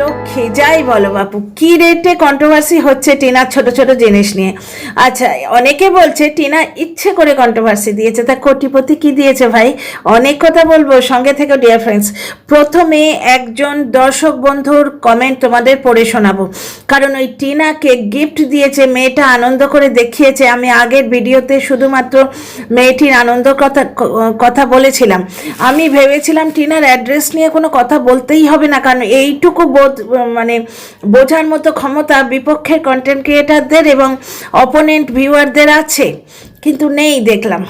লক্ষ্মী যাই বলো বাপু, কি রেটে কন্ট্রোভার্সি হচ্ছে টিনার ছোট ছোট জিনিস নিয়ে। আচ্ছা, অনেকে বলছে টিনা ইচ্ছে করে কন্ট্রোভার্সি দিয়েছে, তা কোটিপতি কি দিয়েছে ভাই? অনেক কথা বলবো, সঙ্গে থেকে ডিয়ার ফ্রেন্ডস। প্রথমে একজন দর্শক বন্ধুর কমেন্ট তোমাদের পড়ে শোনাবো, কারণ ওই টিনাকে গিফট দিয়েছে, মেয়েটা আনন্দ করে দেখিয়েছে। আমি আগের ভিডিওতে শুধুমাত্র মেয়েটির আনন্দ কথা বলেছিলাম। আমি ভেবেছিলাম টিনার অ্যাড্রেস নিয়ে কোনো কথা বলতেই হবে না, কারণ এইটুকু বোঝার মতো ক্ষমতা বিপক্ষের কন্টেন্ট ক্রিয়েটারদের এবং অপোনেন্ট ভিউয়ারদের আছে, কিন্তু নেই। দেখলাম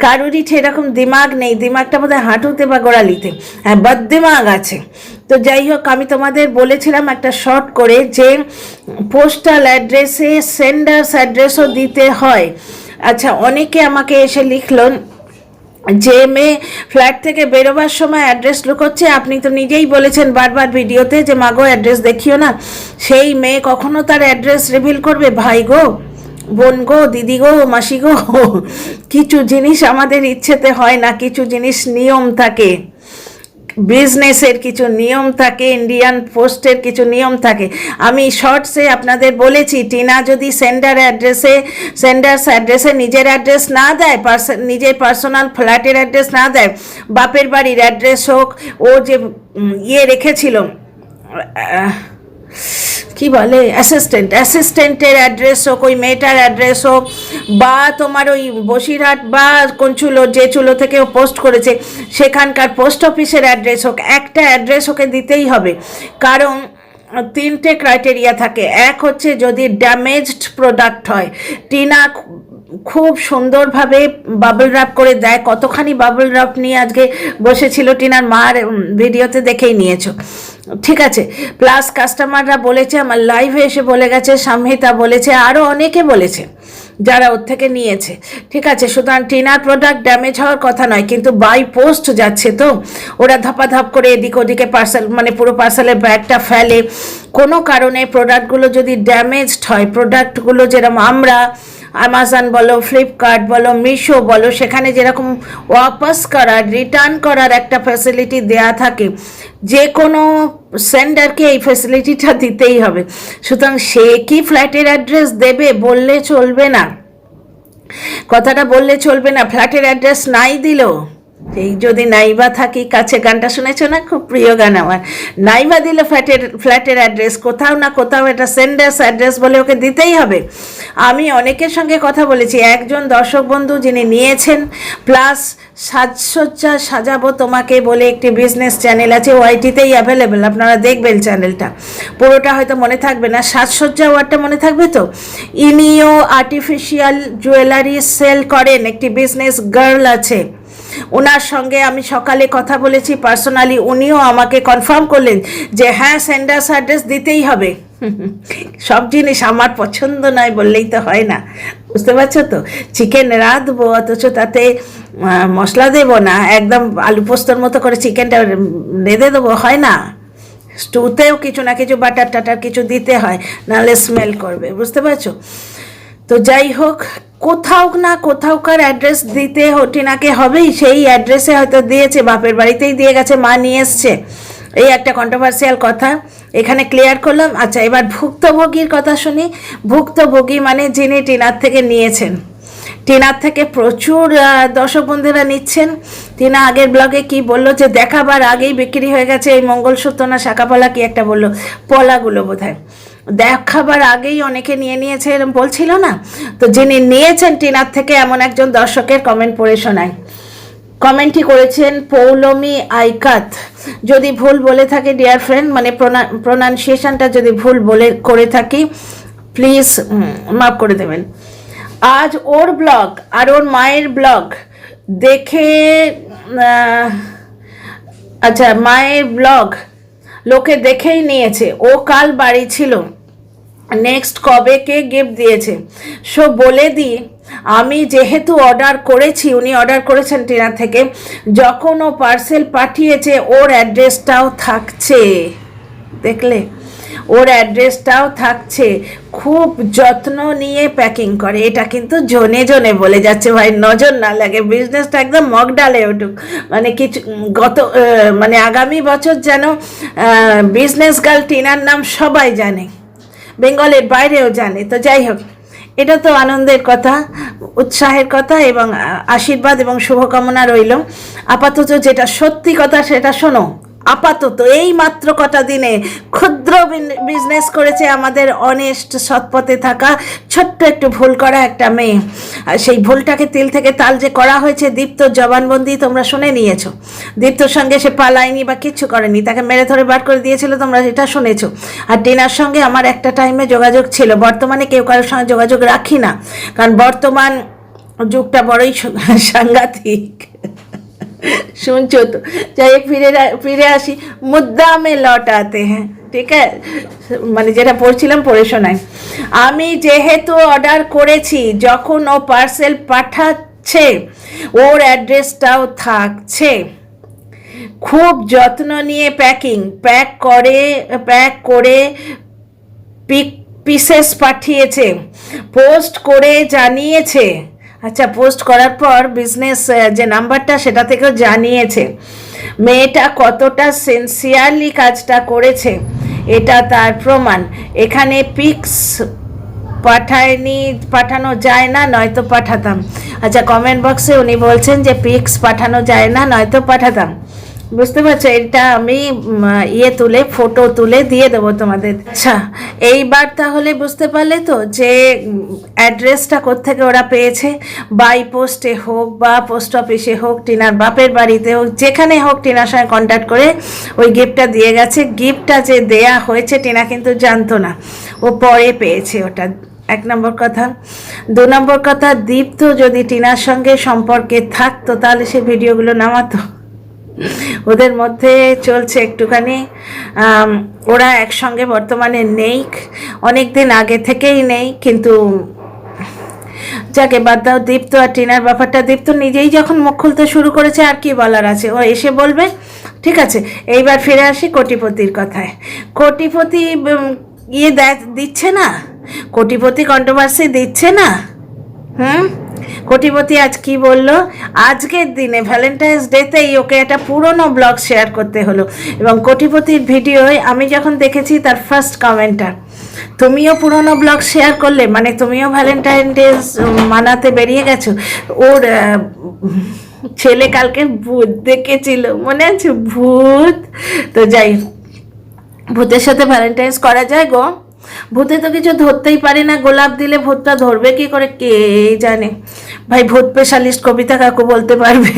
কারোরই সেরকম দিমাগ নেই, দিমাগটা বোধহয় হাঁটুতে বা গোড়ালিতে, হ্যাঁ বদ্দিমাগ আছে। তো যাই হোক, আমি তোমাদের বলেছিলাম একটা শর্ট করে যে পোস্টাল অ্যাড্রেসে সেন্ডার্স অ্যাড্রেসও দিতে হয়। আচ্ছা, অনেকে আমাকে এসে লিখল যে মেয়ে ফ্ল্যাট থেকে বেরোবার সময় অ্যাড্রেস লুকোচ্ছে। আপনি তো নিজেই বলেছেন বারবার ভিডিওতে যে মাগো অ্যাড্রেস দেখিও না। সেই মেয়ে কখনো তার অ্যাড্রেস রিভিল করবে? ভাই গো, বোন গো, দিদি গো, মাসি গো, কিছু জিনিস আমাদের ইচ্ছেতে হয় না, কিছু জিনিস নিয়ম থাকে, বিজনেসের কিছু নিয়ম থাকে, ইন্ডিয়ান পোস্টের কিছু নিয়ম থাকে। আমি শর্টসে আপনাদের বলেছি, টিনা যদি সেন্ডার্স অ্যাড্রেসে নিজের অ্যাড্রেস না দেয়, নিজের পার্সোনাল ফ্ল্যাটের অ্যাড্রেস না দেয়, বাপের বাড়ির অ্যাড্রেস হোক, ও যে রেখেছিল কি বলে অ্যাসিস্ট্যান্টের অ্যাড্রেস হোক, ওই মেয়েটার অ্যাড্রেস হোক, বা তোমার ওই বসিরহাট বা কোন চুলো, যে চুলো থেকে ও পোস্ট করেছে সেখানকার পোস্ট অফিসের অ্যাড্রেস হোক, একটা অ্যাড্রেস ওকে দিতেই হবে। কারণ তিনটে ক্রাইটেরিয়া থাকে। এক হচ্ছে যদি ড্যামেজড প্রোডাক্ট হয়। টিনা খুব সুন্দরভাবে বাবল র্যাপ করে দেয়, কতখানি বাবল র্যাপ নিয়ে আজকে বসেছিল টিনার মার ভিডিওতে দেখেই নিয়েছো, ঠিক আছে। প্লাস কাস্টমাররা বলেছে, আমার লাইভে এসে বলে গেছে, সামহিতা বলেছে, আরও অনেকে বলেছে যারা ওর থেকে নিয়েছে, ঠিক আছে। সুতরাং টিনার প্রোডাক্ট ড্যামেজ হওয়ার কথা নয়, কিন্তু বাই পোস্ট যাচ্ছে তো ওরা ধাপাধাপ করে এদিক ওদিকে পার্সেল, মানে পুরো পার্সেলের ব্যাগটা ফেলে। কোনো কারণে প্রোডাক্টগুলো যদি ড্যামেজড হয়, প্রোডাক্টগুলো যেরকম আমরা অ্যামাজন বলো, ফ্লিপকার্ট বলো, মিশো বলো, সেখানে যেরকম ওয়াপাস করার, রিটার্ন করার একটা ফ্যাসিলিটি দেয়া থাকে, যে কোনো সেন্ডারকে এই ফ্যাসিলিটিটা দিতেই হবে। সুতরাং সে কি ফ্ল্যাটের অ্যাড্রেস দেবে? বললে চলবে না, কথাটা বললে চলবে না। ফ্ল্যাটের অ্যাড্রেস নাই দিল, এই যদি নাইবা থাকি কাছে, গানটা শুনেছো না? খুব প্রিয় গান আমার। নাইবা দিলে ফ্ল্যাটের অ্যাড্রেস কোথাও না কোথাও এটা সেন্ডার্স অ্যাড্রেস বলে ওকে দিতেই হবে। আমি অনেকের সঙ্গে কথা বলেছি, একজন দর্শক বন্ধু যিনি নিয়েছেন, প্লাস সাজসজ্জা সাজাবো তোমাকে বলে একটি বিজনেস চ্যানেল আছে, ওয়াইটিতেই অ্যাভেলেবেল, আপনারা দেখবেন চ্যানেলটা, পুরোটা হয়তো মনে থাকবে না, সাজসজ্জা ওয়ার্ডটা মনে থাকবে তো। ইনিও আর্টিফিশিয়াল জুয়েলারি সেল করেন, একটি বিজনেস গার্ল আছে, ওনার সঙ্গে আমি সকালে কথা বলেছি পার্সোনালি, উনিও আমাকে কনফার্ম করলেন যে হ্যাঁ সেন্ডার্স অ্যাড্রেস দিতেই হবে। সব জিনিস আমার পছন্দ নয় বললেই তো হয় না, বুঝতে পারছো তো। চিকেন রাঁধবো অথচ তাতে মশলা দেবো না, একদম আলু পোস্তর মতো করে চিকেনটা রেঁধে দেবো, হয় না। স্টুতেও কিছু না কিছু বাটার টাটার কিছু দিতে হয়, নাহলে স্মেল করবে, বুঝতে পারছো। তো যাই হোক, কোথাও না কোথাওকার অ্যাড্রেস দিতে টিনাকে হবেই, সেই অ্যাড্রেসে হয়তো দিয়েছে, বাপের বাড়িতেই দিয়ে গেছে, মা নিয়ে এসছে, এই একটা কন্ট্রোভার্সিয়াল কথা এখানে ক্লিয়ার করলাম। আচ্ছা, এবার ভুক্তভোগীর কথা শুনি। ভুক্তভোগী মানে যিনি টিনার থেকে নিয়েছেন, টিনার থেকে প্রচুর দর্শক বন্ধুরা নিচ্ছেন। টিনা আগের ব্লগে কি বললো যে দেখাবার আগেই বিক্রি হয়ে গেছে এই মঙ্গলসূত্র না শাঁখাপলা কি একটা বললো, পলাগুলো বোধহয় দেখাবার আগেই অনেকে নিয়ে নিয়েছে এরকম বলছিল না। তো যিনি নিয়েছেন টিনার থেকে, এমন একজন দর্শকের কমেন্ট পড়ে শোনায়। কমেন্টটি করেছেন পৌলমী আইকাত। যদি ভুল বলে থাকে ডিয়ার ফ্রেন্ড, মানে প্রোনাউন্সিয়েশনটা যদি ভুল করে থাকি প্লিজ মাফ করে দেবেন। আজ ওর ব্লগ আর ওর মায়ের ব্লগ দেখে, আচ্ছা মায়ের ব্লগ লোকে দেখেই নিয়েছে, ও কাল বাড়ি ছিল, নেক্সট কবে কে গিফট দিয়েছে। সো বলে দিই, আমি যেহেতু অর্ডার করেছি, উনি অর্ডার করেছেন টিনা থেকে, যখন ও পার্সেল পাঠিয়েছে ওর অ্যাড্রেসটাও থাকছে, দেখলে। ওর অ্যাড্রেসটাও থাকছে, খুব যত্ন নিয়ে প্যাকিং করে। এটা কিন্তু জনে জনে বলে যাচ্ছে, ভাই নজর না লাগে, বিজনেসটা একদম মগডালে উঠুক। মানে কিছু মানে আগামী বছর যেন বিজনেস গার্ল টিনার নাম সবাই জানে, বেঙ্গলের বাইরেও জানে। তো যাই হোক, এটা তো আনন্দের কথা, উৎসাহের কথা এবং আশীর্বাদ এবং শুভকামনা রইল। আপাতত যেটা সত্যি কথা সেটা শোনো, আপাতত এই মাত্র কটা দিনে ক্ষুদ্র বিজনেস করেছে আমাদের অনেস্ট সৎপথে থাকা ছোট্ট একটু ভুল করা একটা মেয়ে। আর সেই ভুলটাকে তিল থেকে তাল যে করা হয়েছে, দীপ্তর জবানবন্দি তোমরা শুনে নিয়েছো। দীপ্তর সঙ্গে সে পালায়নি বা কিচ্ছু করেনি, তাকে মেরে ধরে বার করে দিয়েছিল, তোমরা সেটা শুনেছো। আর টিনার সঙ্গে আমার একটা টাইমে যোগাযোগ ছিল, বর্তমানে কেউ কারোর সঙ্গে যোগাযোগ রাখি না, কারণ বর্তমান যুগটা বড়ই সাংঘাতিক। শুনছো তো? যাই হোক, ফিরে আসি, মুদ্দা মে লটাতে হ্যাঁ, ঠিক আছে, মানে যেটা পড়ছিলাম পড়ে শোনায়। আমি যেহেতু অর্ডার করেছি, যখন ও পার্সেল পাঠাচ্ছে ওর অ্যাড্রেসটাও থাকছে, খুব যত্ন নিয়ে প্যাক করে পিসেস পাঠিয়েছে, পোস্ট করে জানিয়েছে। আচ্ছা, পোস্ট করার পর বিজনেস যে নাম্বারটা সেটা থেকেও জানিয়েছে। মেয়েটা কতটা সিনসিয়ারলি কাজটা করেছে এটা তার প্রমাণ। এখানে পিক্স পাঠানো যায় না, নয়তো পাঠাতাম। আচ্ছা, কমেন্ট বক্সে উনি বলছেন যে পিক্স পাঠানো যায় না, নয়তো পাঠাতাম। বুঝতে পারছো? এটা আমি ফটো তুলে দিয়ে দেবো তোমাদের। আচ্ছা, এইবার তাহলে বুঝতে পারলে তো যে অ্যাড্রেসটা কোত্থেকে ওরা পেয়েছে। বাই পোস্টে হোক বা পোস্ট অফিসে হোক, টিনার বাপের বাড়িতে হোক, যেখানে হোক টিনার সঙ্গে কন্ট্যাক্ট করে ওই গিফটটা দিয়ে গেছে। গিফটটা যে দেয়া হয়েছে টিনা কিন্তু জানতো না, ও পরে পেয়েছে ওটা, এক নম্বর কথা। দু নম্বর কথা, দীপ্ত যদি টিনার সঙ্গে সম্পর্কে থাকতো তাহলে সে ভিডিওগুলো নামাতো। ওদের মধ্যে চলছে একটুখানি, ওরা একসঙ্গে বর্তমানে নেই, অনেক দিন আগে থেকেই নেই, কিন্তু যাকে বাদ দাও। দীপ্ত আর টিনার ব্যাপারটা দীপ্ত নিজেই যখন মুখ খুলতে শুরু করেছে, আর কি বলার আছে, ও এসে বলবে। ঠিক আছে, এইবার ফিরে আসি কোটিপতির কথায়। কোটিপতি দিচ্ছে না, কোটিপতি কন্ট্রোভার্সি দিচ্ছে না। কোটিপতি আজ কি বলল, আজকের দিনে ভ্যালেন্টাইন্স ডেতেই ওকে একটা পুরনো ব্লগ শেয়ার করতে হলো। এবং কোটিপতির ভিডিওয় আমি যখন দেখেছি তার ফার্স্ট কমেন্টটা, তুমিও পুরনো ব্লগ শেয়ার করলে, মানে তুমিও ভ্যালেন্টাইন ডে মানাতে বেরিয়ে গেছো। ওর ছেলে কালকে ভূত দেখেছিল, মনে আছে? ভূত। তো যাই, ভূতের সাথে ভ্যালেন্টাইন্স করা যায় গো? ভূতে তো কিছু ধরতেই পারে না, গোলাপ দিলে ভূতটা ধরবে কি করে কে জানে। ভাই, ভূত স্পেশালিস্ট কবিতা কাকু বলতে পারবে,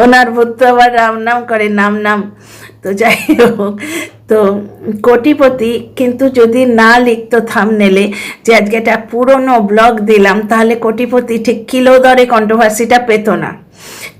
ওনার ভূত তো আবার রাম নাম করে, নাম। তো যাই হোক, তো কোটিপতি কিন্তু যদি না লিখতো থাম্বনেলে যে আজকে একটা পুরনো ব্লগ দিলাম, তাহলে কোটিপতি ঠিক কিলো দরে কন্ট্রোভার্সিটা পেতো না।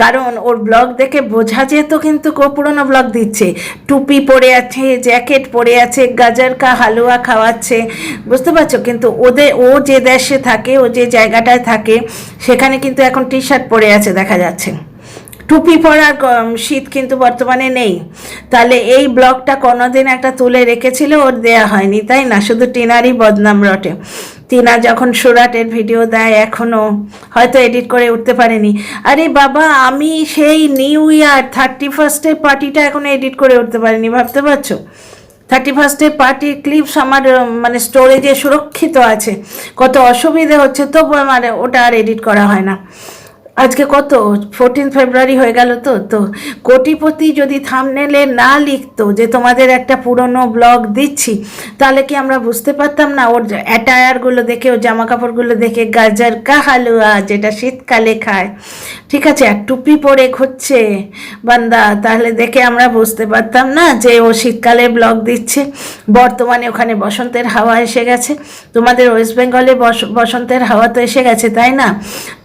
কারণ ওর ব্লগ দেখে বোঝা যেত কিন্তু পুরনো ব্লগ দিচ্ছে, টুপি পরে আছে, জ্যাকেট পরে আছে, গাজর কা হালুয়া খাওয়াচ্ছে, বুঝতে পারছো? কিন্তু ও যে দেশে থাকে, ও যে জায়গাটায় থাকে, সেখানে কিন্তু এখন টি শার্ট পরে আছে দেখা যাচ্ছে। টুপি পরার শীত কিন্তু বর্তমানে নেই। তাহলে এই ব্লগটা কোনোদিন একটা তুলে রেখেছিল, ওর দেয়া হয়নি, তাই না? শুধু টিনারই বদনাম রটে। টিনা যখন সুরাটের ভিডিও দেয় এখনও হয়তো এডিট করে উঠতে পারেনি। আরে বাবা, আমি সেই নিউ ইয়ার 31st পার্টিটা এখনও এডিট করে উঠতে পারিনি, ভাবতে পারছো? 31st পার্টির ক্লিপস আমার মানে স্টোরেজে সুরক্ষিত আছে, কত অসুবিধে হচ্ছে, তবু আমার ওটা আর এডিট করা হয় না। আজকে কত 14 ফেব্রুয়ারি হয়ে গেল। তো কোটিপতি যদি থাম্বনেলে না লিখতো যে তোমাদের একটা পুরনো ব্লগ দিচ্ছি, তাহলে কি আমরা বুঝতে পারতাম না? ওর অ্যাটায়ারগুলো দেখে, ওর জামা কাপড়গুলো দেখে, গাজর কা হালুয়া যেটা শীতকালে খায়, ঠিক আছে, আর টুপি পরে ঘুরছে বান্দা, তাহলে দেখে আমরা বুঝতে পারতাম না যে ও শীতকালে ব্লগ দিচ্ছে? বর্তমানে ওখানে বসন্তের হাওয়া এসে গেছে, তোমাদের ওয়েস্ট বেঙ্গলে বসন্তের হাওয়া তো এসে গেছে, তাই না?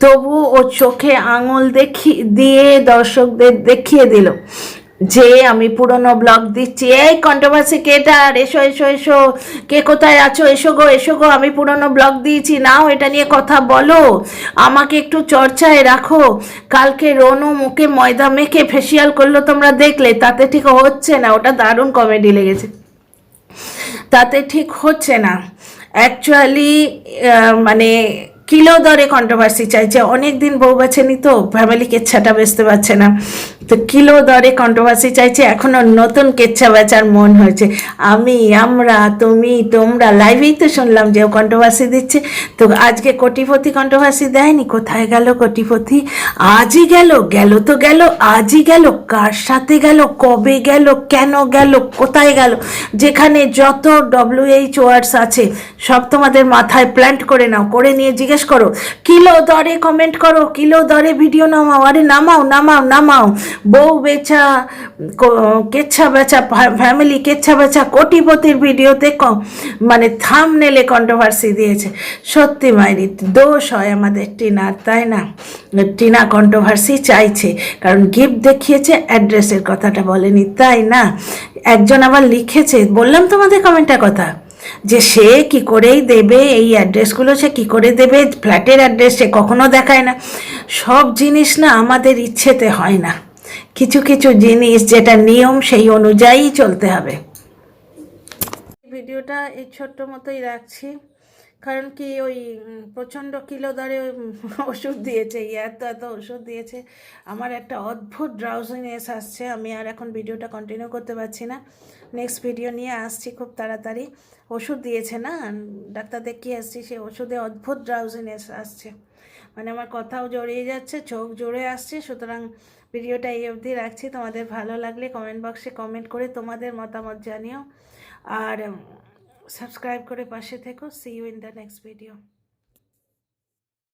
তবু ও চোখে আঙুল দিয়ে দর্শকদের দেখিয়ে দিল যে আমি পুরনো ব্লগ দিচ্ছি। এই কন্ট্রোভার্সি কেটার, এসো এসো এসো, কে কোথায় আছো, এসো গো, আমি পুরনো ব্লগ দিয়েছি, নাও এটা নিয়ে কথা বলো, আমাকে একটু চর্চায় রাখো। কালকে রনু মুখে ময়দা মেখে ফেসিয়াল করলো, তোমরা দেখলে, তাতে ঠিক হচ্ছে না, ওটা দারুণ কমেডি লেগেছে। তাতে ঠিক হচ্ছে না অ্যাকচুয়ালি। মানে কিলো দরে কন্ট্রোভার্সি চাইছে, অনেক দিন বউ বাছেনি তো ফ্যামিলি কেচ্ছাটা বেচতে পারছে না, তো কিলো দরে কন্ট্রোভার্সি চাইছে। এখনও নতুন কেচ্ছা বেচার মন হয়েছে। আমরা তুমি তোমরা লাইভেই তো শুনলাম যে ও কন্ট্রোভার্সি দিচ্ছে, তো আজকে কোটিপতি কন্ট্রোভার্সি দেয়নি? কোথায় গেল কোটিপতি? আজই গেল, গেল তো গেল, আজই গেল, কার সাথে গেল, কবে গেল, কেন গেল, কোথায় গেল? যেখানে যত WHO ওয়ার্ডস আছে সব তোমাদের মাথায় প্ল্যান্ট করে নাও, করে নিয়ে জিজ্ঞেস করো, কিলো দরে কমেন্ট করো, কিলো দরে ভিডিও নামাও। আরে নামাও নামাও নামাও। বউ বেচা, কেচ্ছা বেচা, ফ্যামিলি কেচ্ছা বেচা, কোটিপতির ভিডিওতে মানে থাম্বনেলে কন্ট্রোভার্সি দিয়েছে। সত্যি মাইরি দোষ হয় আমাদের টিনার, তাই না? টিনা কন্ট্রোভার্সি চাইছে কারণ গিফট দেখিয়েছে, অ্যাড্রেসের কথাটা বলেনি, তাই না? একজন আবার লিখেছে, বললাম তোমাদের কমেন্টের কথা, যে সে কি করেই দেবে এই অ্যাড্রেসগুলো, সে কি করে দেবে ফ্ল্যাটের অ্যাড্রেস, সে কখনো দেখায় না। সব জিনিস না আমাদের ইচ্ছেতে হয় না, কিছু কিছু জিনিস যেটা নিয়ম সেই অনুযায়ী চলতে হবে। ভিডিওটা এই ছোট্ট মতোই রাখছি, কারণ কি ওই প্রচণ্ড কিলো দরে ওষুধ দিয়েছে, এত এত ওষুধ দিয়েছে, আমার একটা অদ্ভুত ড্রাউজিনেস আসছে, আমি আর এখন ভিডিওটা কন্টিনিউ করতে পারছি না। নেক্সট ভিডিও নিয়ে আসছি খুব তাড়াতাড়ি। ওষুধ দিয়েছে না, ডাক্তার দেখিয়ে আসছি, সে ওষুধে অদ্ভুত ড্রাউজিনেস আসছে, মানে আমার কথাও জড়িয়ে যাচ্ছে, চোখ জোরে আসছে। সুতরাং ভিডিওটা এই অবধি রাখছি। তোমাদের ভালো লাগলে কমেন্ট বক্সে কমেন্ট করে তোমাদের মতামত জানিও, আর সাবস্ক্রাইব করে পাশে থেকো। See you in the next video.